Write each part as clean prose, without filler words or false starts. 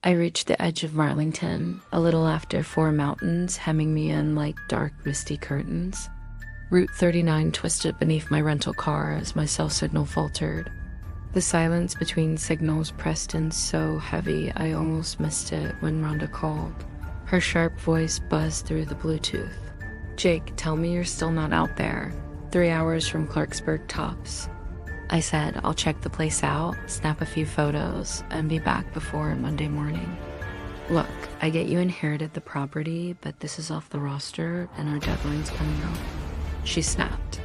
I reached the edge of Marlington, a little after 4 mountains hemming me in like dark, misty curtains. Route 39 twisted beneath my rental car as my cell signal faltered. The silence between signals pressed in so heavy I almost missed it when Rhonda called. Her sharp voice buzzed through the Bluetooth. "Jake, tell me you're still not out there. 3 hours from Clarksburg tops." I said I'll check the place out, snap a few photos, and be back before Monday morning. "Look, I get you inherited the property, but this is off the roster and our deadline's coming up." She snapped.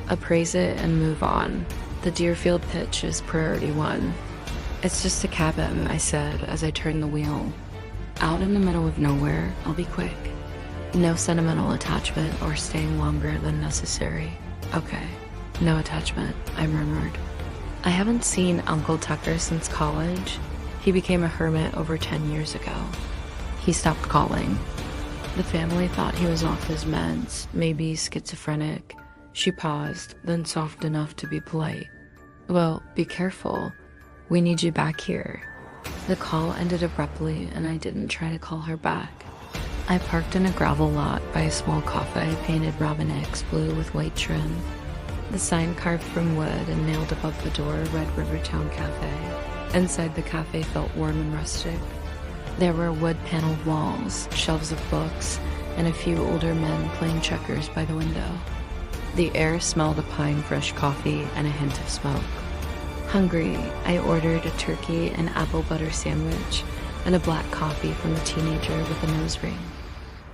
"Appraise it and move on. The Deerfield pitch is priority 1. "It's just a cabin," I said as I turned the wheel. "Out in the middle of nowhere, I'll be quick. No sentimental attachment or staying longer than necessary." "Okay, no attachment," I murmured. "I haven't seen Uncle Tucker since college. He became a hermit over 10 years ago. He stopped calling. The family thought he was off his meds, maybe schizophrenic." She paused, then softened enough to be polite. "Well, be careful. We need you back here." The call ended abruptly, and I didn't try to call her back. I parked in a gravel lot by a small cafe painted Robin X blue with white trim. The sign carved from wood and nailed above the door read Rivertown Cafe. Inside the cafe felt warm and rustic. There were wood-paneled walls, shelves of books, and a few older men playing checkers by the window. The air smelled of pine fresh coffee and a hint of smoke. Hungry, I ordered a turkey and apple butter sandwich and a black coffee from a teenager with a nose ring.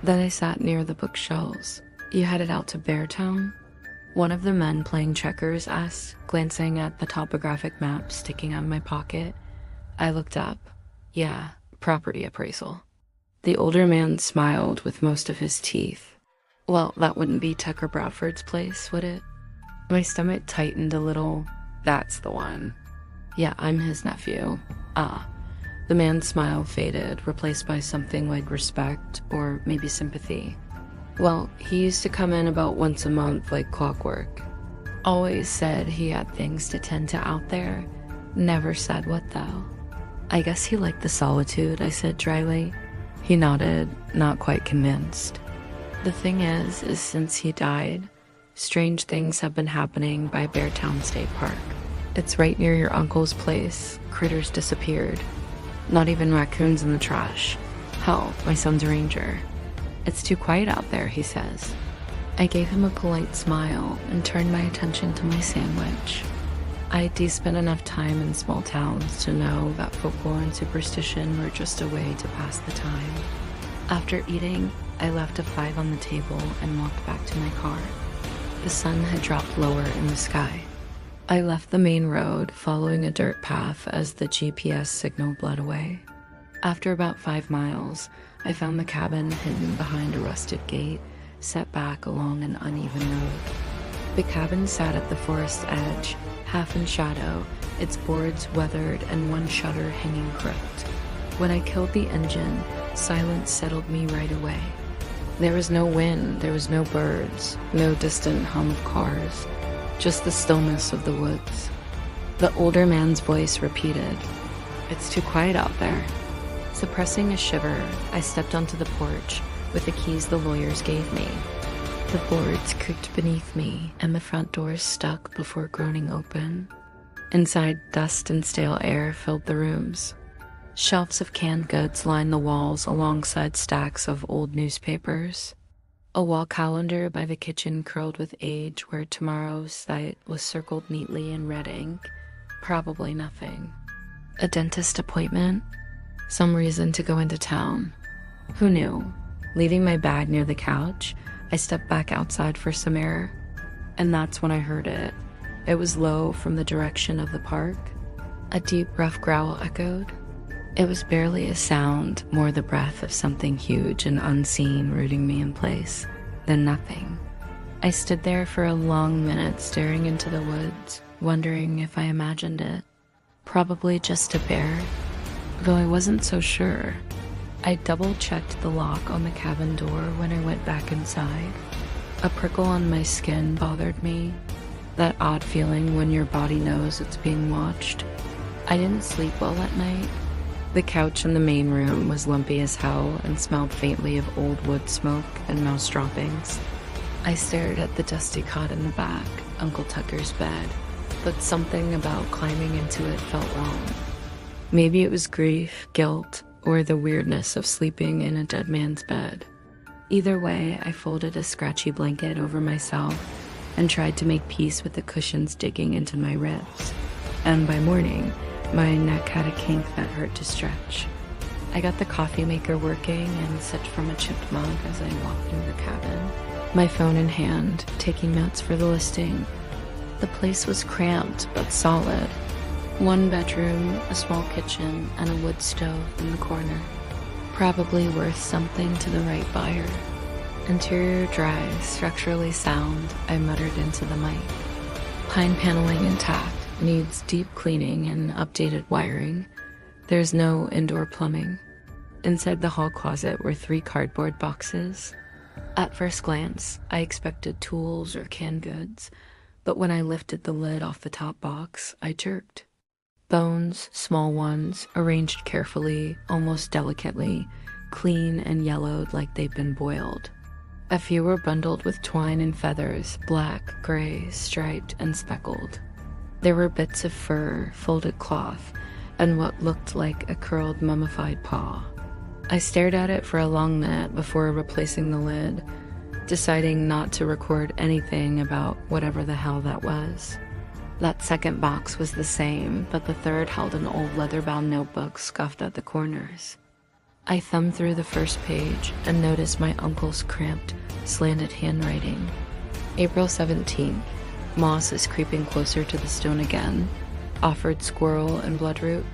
Then I sat near the bookshelves. "You headed out to Beartown?" One of the men playing checkers asked, glancing at the topographic map sticking out of my pocket. I looked up. "Yeah, property appraisal." The older man smiled with most of his teeth. "Well, that wouldn't be Tucker Bradford's place, would it?" My stomach tightened a little. "That's the one." "Yeah, I'm his nephew." "Ah." The man's smile faded, replaced by something like respect or maybe sympathy. "Well, he used to come in about once a month like clockwork. Always said he had things to tend to out there. Never said what though." "I guess he liked the solitude," I said dryly. He nodded, not quite convinced. "The thing is since he died, strange things have been happening by Beartown State Park. It's right near your uncle's place. Critters disappeared. Not even raccoons in the trash. Hell, my son's a ranger. It's too quiet out there," he says. I gave him a polite smile and turned my attention to my sandwich. I'd spent enough time in small towns to know that folklore and superstition were just a way to pass the time. After eating, I left a 5 on the table and walked back to my car. The sun had dropped lower in the sky. I left the main road, following a dirt path as the GPS signal bled away. After about 5 miles, I found the cabin hidden behind a rusted gate, set back along an uneven road. The cabin sat at the forest edge, half in shadow, its boards weathered and one shutter hanging crooked. When I killed the engine, silence settled me right away. There was no wind, there was no birds, no distant hum of cars, just the stillness of the woods. The older man's voice repeated, "It's too quiet out there." Suppressing a shiver, I stepped onto the porch with the keys the lawyers gave me. The boards creaked beneath me, and the front doors stuck before groaning open. Inside, dust and stale air filled the rooms. Shelves of canned goods lined the walls alongside stacks of old newspapers. A wall calendar by the kitchen curled with age where tomorrow's sight was circled neatly in red ink. Probably nothing. A dentist appointment? Some reason to go into town. Who knew? Leaving my bag near the couch, I stepped back outside for some air. And that's when I heard it. It was low from the direction of the park. A deep, rough growl echoed. It was barely a sound, more the breath of something huge and unseen rooting me in place, then nothing. I stood there for a long minute staring into the woods, wondering if I imagined it. Probably just a bear, though I wasn't so sure. I double-checked the lock on the cabin door when I went back inside. A prickle on my skin bothered me, that odd feeling when your body knows it's being watched. I didn't sleep well that night. The couch in the main room was lumpy as hell and smelled faintly of old wood smoke and mouse droppings. I stared at the dusty cot in the back, Uncle Tucker's bed, but something about climbing into it felt wrong. Maybe it was grief, guilt, or the weirdness of sleeping in a dead man's bed. Either way, I folded a scratchy blanket over myself and tried to make peace with the cushions digging into my ribs. And by morning, my neck had a kink that hurt to stretch. I got the coffee maker working and sipped from a chipped mug as I walked through the cabin, my phone in hand, taking notes for the listing. The place was cramped but solid. 1 bedroom, a small kitchen, and a wood stove in the corner. Probably worth something to the right buyer. Interior dry, structurally sound, I muttered into the mic. Pine paneling intact, needs deep cleaning and updated wiring. There's no indoor plumbing. Inside the hall closet were 3 cardboard boxes. At first glance, I expected tools or canned goods, but when I lifted the lid off the top box, I jerked. Bones, small ones, arranged carefully, almost delicately, clean and yellowed like they'd been boiled. A few were bundled with twine and feathers, black, gray, striped, and speckled. There were bits of fur, folded cloth, and what looked like a curled mummified paw. I stared at it for a long minute before replacing the lid, deciding not to record anything about whatever the hell that was. That second box was the same, but the third held an old leather-bound notebook scuffed at the corners. I thumbed through the first page and noticed my uncle's cramped, slanted handwriting. April 17th. Moss is creeping closer to the stone again. Offered squirrel and bloodroot.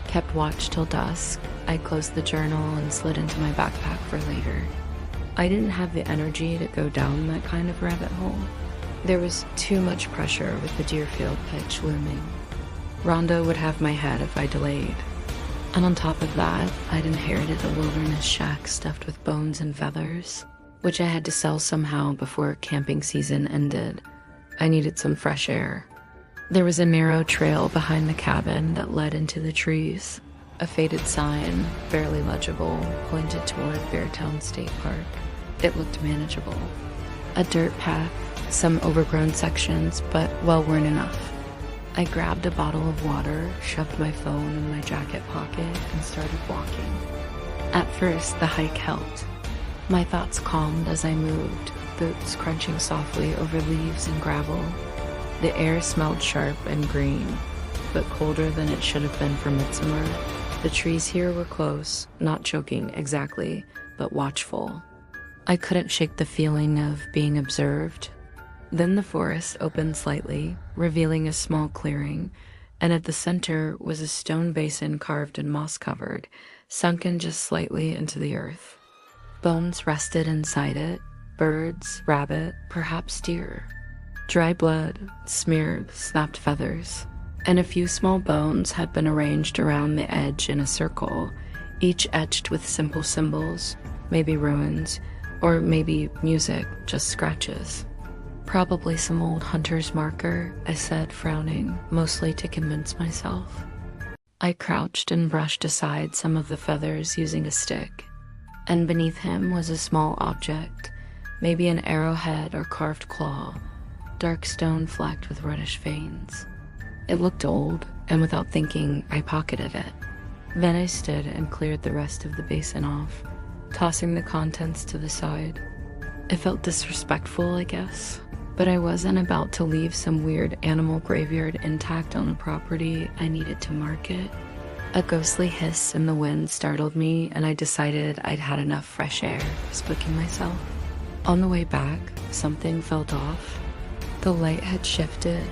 Kept watch till dusk. I closed the journal and slid into my backpack for later. I didn't have the energy to go down that kind of rabbit hole. There was too much pressure with the Deerfield pitch looming. Rhonda would have my head if I delayed. And on top of that, I'd inherited a wilderness shack stuffed with bones and feathers, which I had to sell somehow before camping season ended. I needed some fresh air. There was a narrow trail behind the cabin that led into the trees. A faded sign, barely legible, pointed toward Beartown State Park. It looked manageable. A dirt path, some overgrown sections, but well-worn enough. I grabbed a bottle of water, shoved my phone in my jacket pocket, and started walking. At first, the hike helped. My thoughts calmed as I moved, boots crunching softly over leaves and gravel. The air smelled sharp and green, but colder than it should have been for midsummer. The trees here were close, not choking exactly, but watchful. I couldn't shake the feeling of being observed. Then the forest opened slightly, revealing a small clearing, and at the center was a stone basin carved and moss-covered, sunken just slightly into the earth. Bones rested inside it, birds, rabbit, perhaps deer. Dry blood, smeared, snapped feathers, and a few small bones had been arranged around the edge in a circle, each etched with simple symbols, maybe runes, or maybe music, just scratches. Probably some old hunter's marker, I said, frowning, mostly to convince myself. I crouched and brushed aside some of the feathers using a stick, and beneath him was a small object, maybe an arrowhead or carved claw, dark stone flecked with reddish veins. It looked old, and without thinking, I pocketed it. Then I stood and cleared the rest of the basin off, tossing the contents to the side. It felt disrespectful, I guess, but I wasn't about to leave some weird animal graveyard intact on a property I needed to market. A ghostly hiss in the wind startled me, and I decided I'd had enough fresh air, spooking myself. On the way back, something felt off. The light had shifted,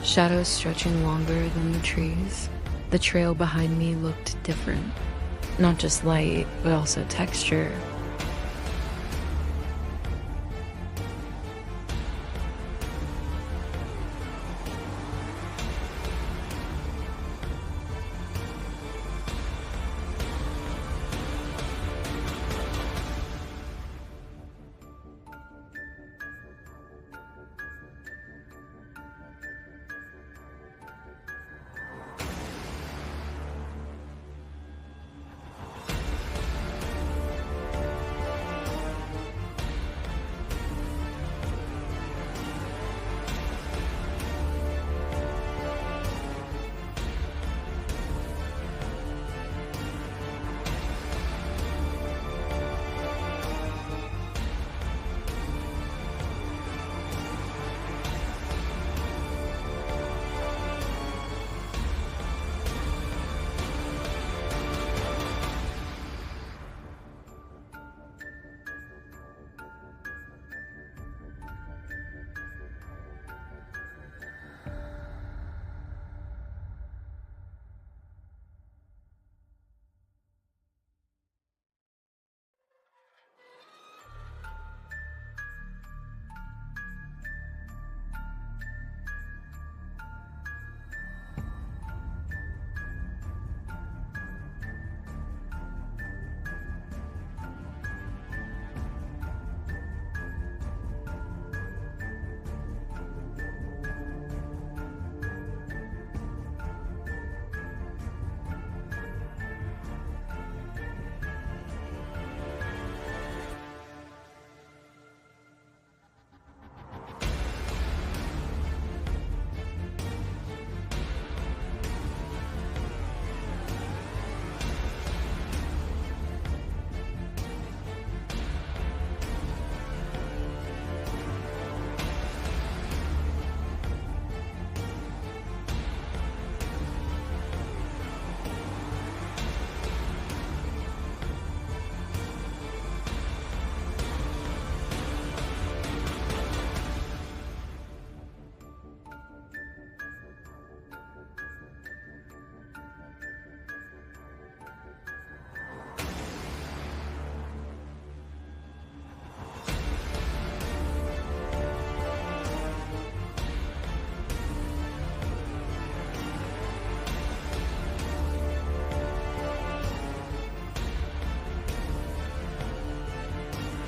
shadows stretching longer than the trees. The trail behind me looked different. Not just light, but also texture.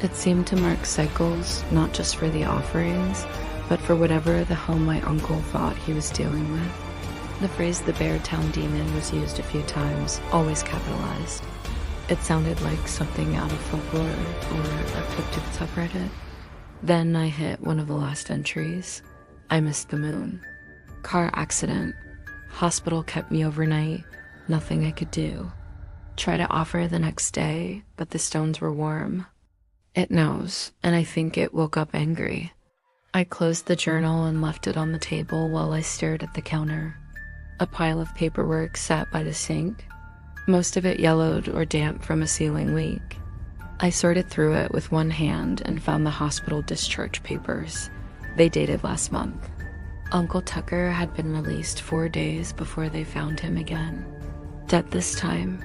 It seemed to mark cycles, not just for the offerings, but for whatever the hell my uncle thought he was dealing with. The phrase "the Beartown Demon" was used a few times, always capitalized. It sounded like something out of folklore or a cryptic subreddit. Then I hit one of the last entries. I missed the moon. Car accident. Hospital kept me overnight. Nothing I could do. Try to offer the next day, but the stones were warm. It knows, and I think it woke up angry. I closed the journal and left it on the table while I stared at the counter. A pile of paperwork sat by the sink, most of it yellowed or damp from a ceiling leak. I sorted through it with one hand and found the hospital discharge papers. They dated last month. Uncle Tucker had been released 4 days before they found him again. Dead this time.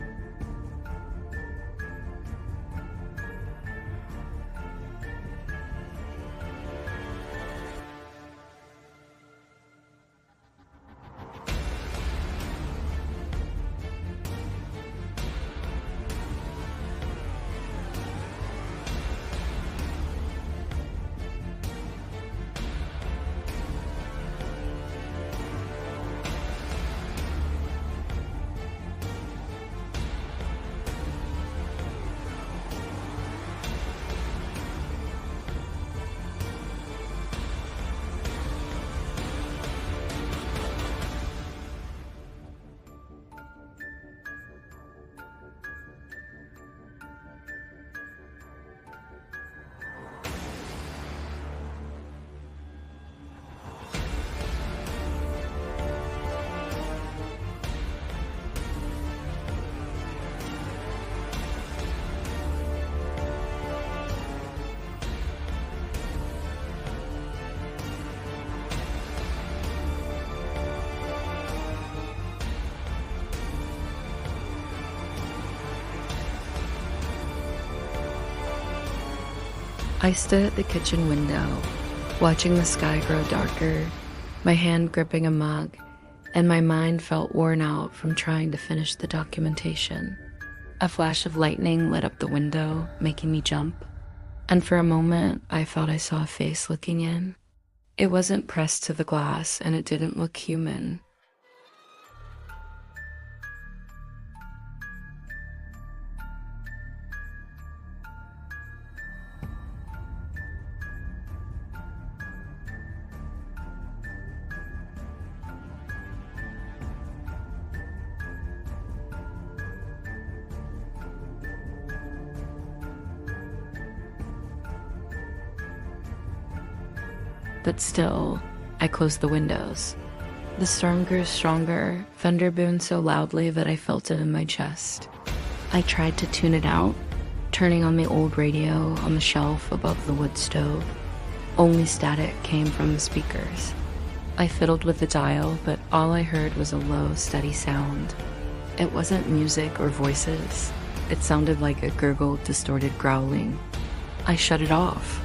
I stood at the kitchen window, watching the sky grow darker, my hand gripping a mug, and my mind felt worn out from trying to finish the documentation. A flash of lightning lit up the window, making me jump, and for a moment I thought I saw a face looking in. It wasn't pressed to the glass, and it didn't look human. But still, I closed the windows. The storm grew stronger, thunder boomed so loudly that I felt it in my chest. I tried to tune it out, turning on the old radio on the shelf above the wood stove. Only static came from the speakers. I fiddled with the dial, but all I heard was a low, steady sound. It wasn't music or voices. It sounded like a gurgled, distorted growling. I shut it off.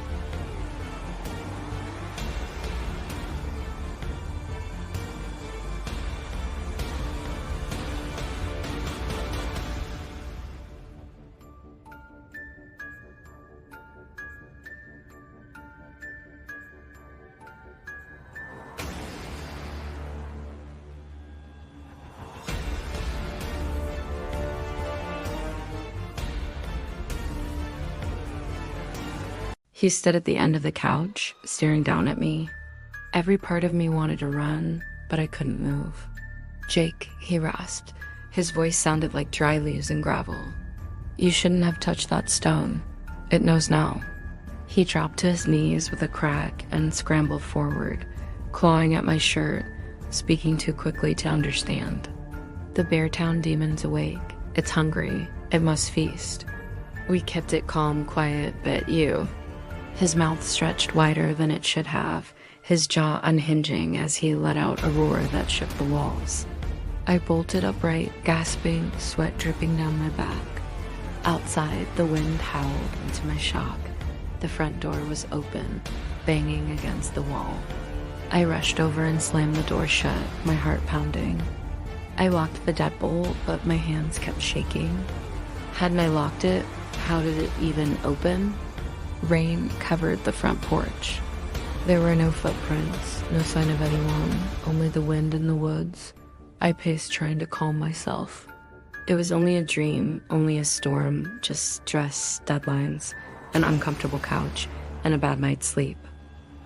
He stood at the end of the couch, staring down at me. Every part of me wanted to run, but I couldn't move. "Jake," he rasped. His voice sounded like dry leaves and gravel. "You shouldn't have touched that stone. It knows now." He dropped to his knees with a crack and scrambled forward, clawing at my shirt, speaking too quickly to understand. "The Beartown Demon's awake. It's hungry. It must feast." We kept it calm, quiet, but you... His mouth stretched wider than it should have, his jaw unhinging as he let out a roar that shook the walls. I bolted upright, gasping, sweat dripping down my back. Outside, the wind howled into my shop. The front door was open, banging against the wall. I rushed over and slammed the door shut, my heart pounding. I locked the deadbolt, but my hands kept shaking. Hadn't I locked it? How did it even open? Rain covered the front porch. There were no footprints, no sign of anyone, only the wind in the woods. I paced, trying to calm myself. It was only a dream, only a storm, just stress, deadlines, an uncomfortable couch, and a bad night's sleep.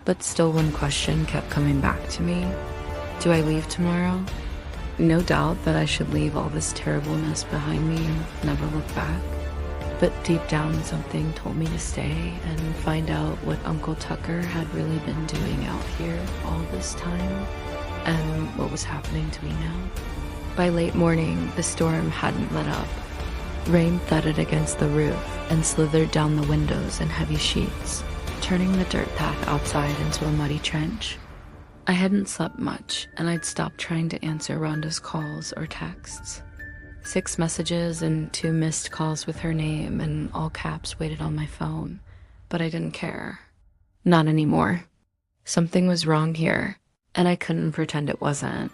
But still one question kept coming back to me. Do I leave tomorrow? No doubt that I should leave all this terribleness behind me and never look back. But deep down, something told me to stay and find out what Uncle Tucker had really been doing out here all this time, and what was happening to me now. By late morning, the storm hadn't let up. Rain thudded against the roof and slithered down the windows in heavy sheets, turning the dirt path outside into a muddy trench. I hadn't slept much, and I'd stopped trying to answer Rhonda's calls or texts. 6 messages and 2 missed calls with her name in all caps waited on my phone, but I didn't care. Not anymore. Something was wrong here, and I couldn't pretend it wasn't.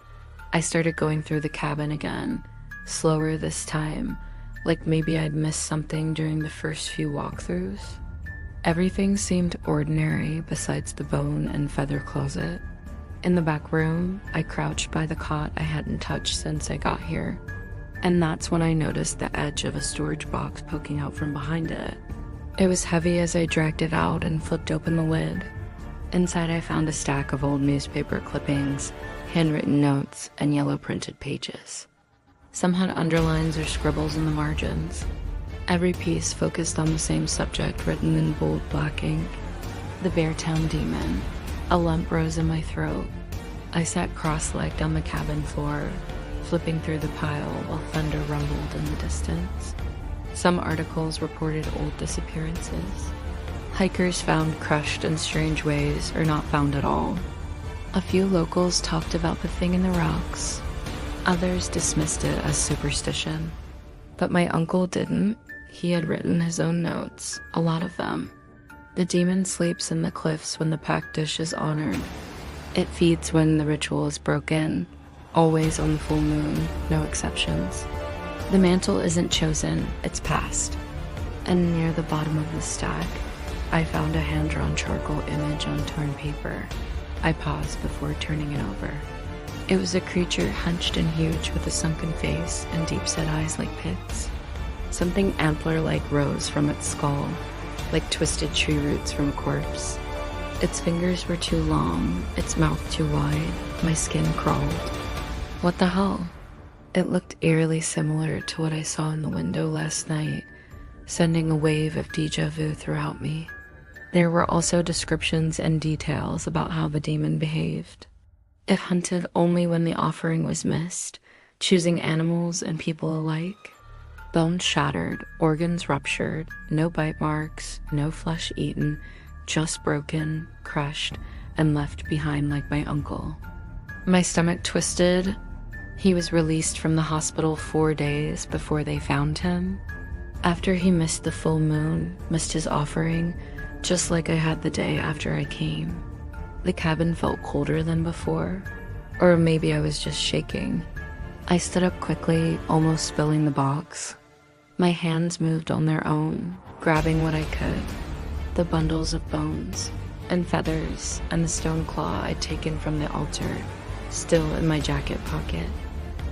I started going through the cabin again, slower this time, like maybe I'd missed something during the first few walkthroughs. Everything seemed ordinary besides the bone and feather closet. In the back room, I crouched by the cot I hadn't touched since I got here. And that's when I noticed the edge of a storage box poking out from behind it. It was heavy as I dragged it out and flipped open the lid. Inside I found a stack of old newspaper clippings, handwritten notes, and yellow printed pages. Some had underlines or scribbles in the margins. Every piece focused on the same subject, written in bold black ink. The Beartown Demon. A lump rose in my throat. I sat cross-legged on the cabin floor, flipping through the pile while thunder rumbled in the distance. Some articles reported old disappearances. Hikers found crushed in strange ways or not found at all. A few locals talked about the thing in the rocks. Others dismissed it as superstition. But my uncle didn't. He had written his own notes, a lot of them. The demon sleeps in the cliffs when the packed dish is honored. It feeds when the ritual is broken. Always on the full moon, no exceptions. The mantle isn't chosen, it's passed. And near the bottom of the stack, I found a hand-drawn charcoal image on torn paper. I paused before turning it over. It was a creature hunched and huge with a sunken face and deep-set eyes like pits. Something antler-like rose from its skull, like twisted tree roots from a corpse. Its fingers were too long, its mouth too wide, my skin crawled. What the hell? It looked eerily similar to what I saw in the window last night, sending a wave of déjà vu throughout me. There were also descriptions and details about how the demon behaved. It hunted only when the offering was missed, choosing animals and people alike. Bones shattered, organs ruptured, no bite marks, no flesh eaten, just broken, crushed, and left behind like my uncle. My stomach twisted. He was released from the hospital 4 days before they found him. After he missed the full moon, missed his offering, just like I had the day after I came. The cabin felt colder than before, or maybe I was just shaking. I stood up quickly, almost spilling the box. My hands moved on their own, grabbing what I could. The bundles of bones, and feathers, and the stone claw I'd taken from the altar, still in my jacket pocket.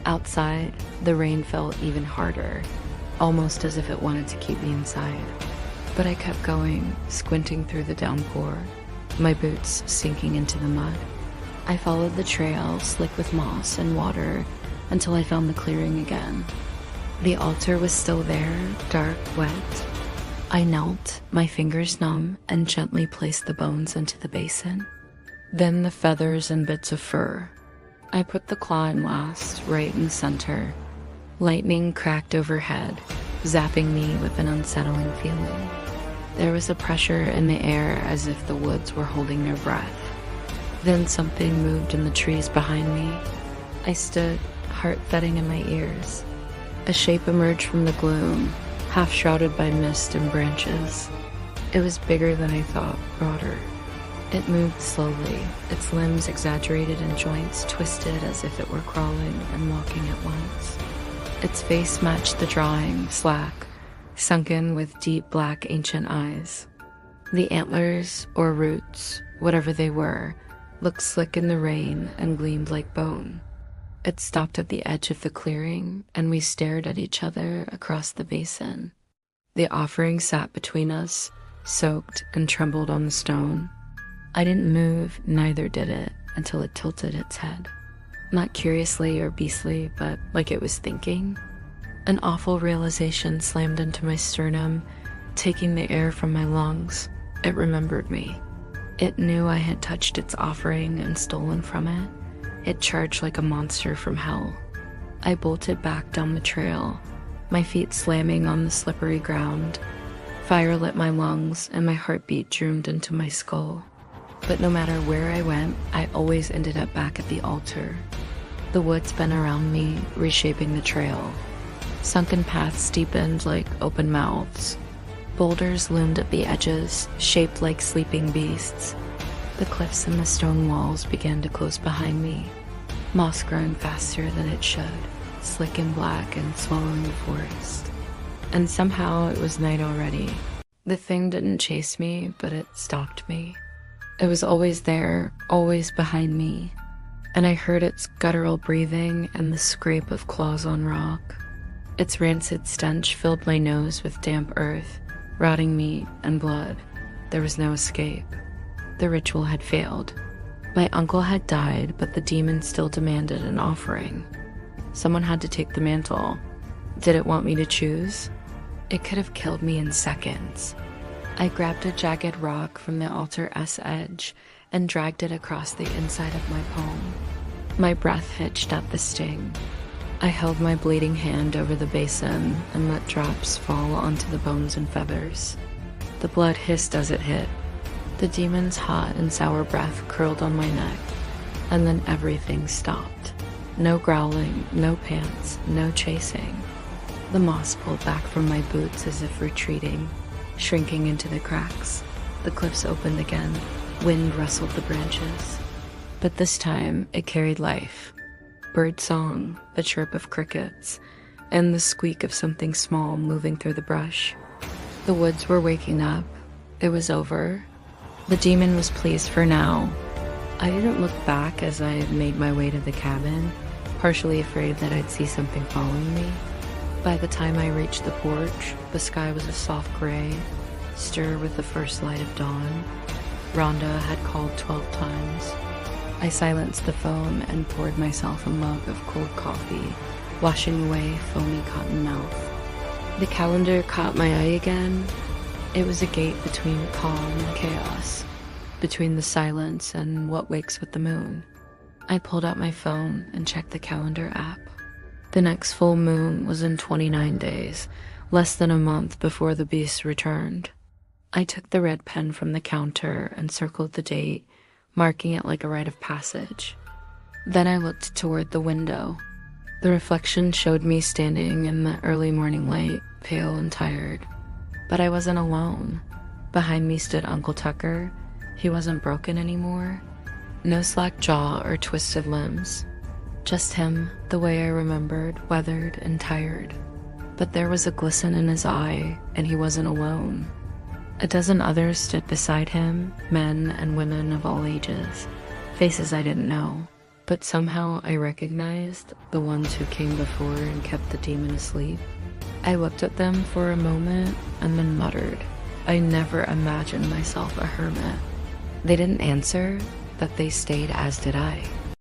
Outside, the rain fell even harder, almost as if it wanted to keep me inside. But I kept going, squinting through the downpour, my boots sinking into the mud. I followed the trail, slick with moss and water, until I found the clearing again. The altar was still there, dark, wet. I knelt, my fingers numb, and gently placed the bones into the basin. Then the feathers and bits of fur. I put the claw in last, right in the center. Lightning cracked overhead, zapping me with an unsettling feeling. There was a pressure in the air as if the woods were holding their breath. Then something moved in the trees behind me. I stood, heart thudding in my ears. A shape emerged from the gloom, half shrouded by mist and branches. It was bigger than I thought, broader. It moved slowly, its limbs exaggerated and joints twisted as if it were crawling and walking at once. Its face matched the drawing, slack, sunken with deep black ancient eyes. The antlers, or roots, whatever they were, looked slick in the rain and gleamed like bone. It stopped at the edge of the clearing, and we stared at each other across the basin. The offering sat between us, soaked and trembled on the stone. I didn't move, neither did it, until it tilted its head. Not curiously or beastly, but like it was thinking. An awful realization slammed into my sternum, taking the air from my lungs. It remembered me. It knew I had touched its offering and stolen from it. It charged like a monster from hell. I bolted back down the trail, my feet slamming on the slippery ground. Fire lit my lungs, and my heartbeat droomed into my skull. But no matter where I went, I always ended up back at the altar. The woods bent around me, reshaping the trail. Sunken paths deepened like open mouths. Boulders loomed at the edges, shaped like sleeping beasts. The cliffs and the stone walls began to close behind me, moss growing faster than it should, slick and black and swallowing the forest. And somehow it was night already. The thing didn't chase me, but it stalked me. It was always there, always behind me, and I heard its guttural breathing and the scrape of claws on rock. Its rancid stench filled my nose with damp earth, rotting meat and blood. There was no escape. The ritual had failed. My uncle had died, but the demon still demanded an offering. Someone had to take the mantle. Did it want me to choose? It could have killed me in seconds. I grabbed a jagged rock from the altar's edge and dragged it across the inside of my palm. My breath hitched at the sting. I held my bleeding hand over the basin and let drops fall onto the bones and feathers. The blood hissed as it hit. The demon's hot and sour breath curled on my neck, and then everything stopped. No growling, no pants, no chasing. The moss pulled back from my boots as if retreating, shrinking into the cracks. The cliffs opened again. Wind rustled the branches. But this time, it carried life. Bird song, the chirp of crickets, and the squeak of something small moving through the brush. The woods were waking up. It was over. The demon was pleased for now. I didn't look back as I made my way to the cabin, partially afraid that I'd see something following me. By the time I reached the porch, the sky was a soft gray, stir with the first light of dawn. Rhonda had called 12 times. I silenced the phone and poured myself a mug of cold coffee, washing away foamy cotton mouth. The calendar caught my eye again. It was a gate between calm and chaos, between the silence and what wakes with the moon. I pulled out my phone and checked the calendar app. The next full moon was in 29 days, less than a month before the beast returned. I took the red pen from the counter and circled the date, marking it like a rite of passage. Then I looked toward the window. The reflection showed me standing in the early morning light, pale and tired. But I wasn't alone. Behind me stood Uncle Tucker. He wasn't broken anymore. No slack jaw or twisted limbs. Just him, the way I remembered, weathered and tired. But there was a glisten in his eye, and he wasn't alone. A dozen others stood beside him, men and women of all ages, faces I didn't know. But somehow I recognized the ones who came before and kept the demon asleep. I looked at them for a moment and then muttered, I never imagined myself a hermit. They didn't answer, but they stayed, as did I.